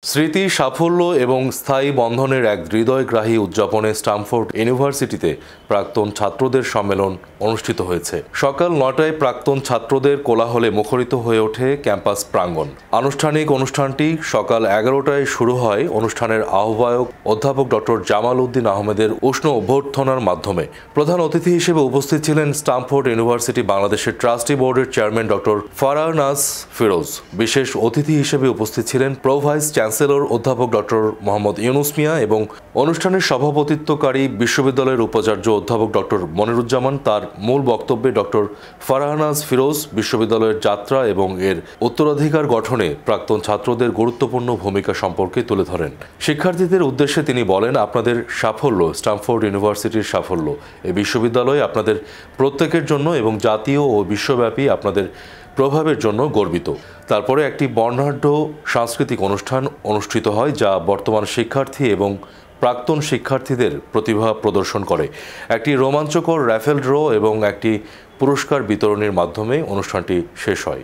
স্মৃতি, সাফল্য এবং স্থায়ী বন্ধনের এক হৃদয়গ্রাহী উদযাপনে স্টামফোর্ড ইউনিভার্সিটিতে প্রাক্তন ছাত্রদের সম্মেলন অনুষ্ঠিত হয়েছে। সকাল ৯টায় প্রাক্তন ছাত্রদের কোলাহলে মুখরিত হয়ে ওঠে ক্যাম্পাস প্রাঙ্গণ। আনুষ্ঠানিক অনুষ্ঠানটি সকাল ১১টায় শুরু হয় অনুষ্ঠানের আহ্বায়ক অধ্যাপক ডক্টর জামাল উদ্দিন আহমেদের উষ্ণ অভ্যর্থনার মাধ্যমে। প্রধান অতিথি হিসেবে উপস্থিত ছিলেন স্টামফোর্ড ইউনিভার্সিটি বাংলাদেশের ট্রাস্টি বোর্ডের চেয়ারম্যান ডক্টর ফারহানাজ ফিরোজ। বিশেষ অতিথি হিসেবে উপস্থিত ছিলেন প্রো-ভাইস চ্যান্সেলর অধ্যাপক ডক্টর মোহাম্মদ ইউনুস মিয়া এবং অনুষ্ঠানের সভাপতিত্বকারী বিশ্ববিদ্যালয়ের উপাচার্য অধ্যাপক ডক্টর মনিরুজ্জামান। তার মূল বক্তব্যে ডক্টর ফারহানাজ ফিরোজ বিশ্ববিদ্যালয়ের যাত্রা এবং এর উত্তরাধিকার গঠনে প্রাক্তন ছাত্রদের গুরুত্বপূর্ণ ভূমিকা সম্পর্কে তুলে ধরেন। শিক্ষার্থীদের উদ্দেশ্যে তিনি বলেন, আপনাদের সাফল্য স্টামফোর্ড ইউনিভার্সিটির সাফল্য। এই বিশ্ববিদ্যালয় আপনাদের প্রত্যেকের জন্য এবং জাতীয় ও বিশ্বব্যাপী আপনাদের প্রভাবের জন্য গর্বিত। তারপরে একটি বর্ণাঢ্য সাংস্কৃতিক অনুষ্ঠান অনুষ্ঠিত হয়, যা বর্তমান শিক্ষার্থী এবং প্রাক্তন শিক্ষার্থীদের প্রতিভা প্রদর্শন করে। একটি রোমাঞ্চকর র্যাফেল ড্র এবং একটি পুরস্কার বিতরণের মাধ্যমে অনুষ্ঠানটি শেষ হয়।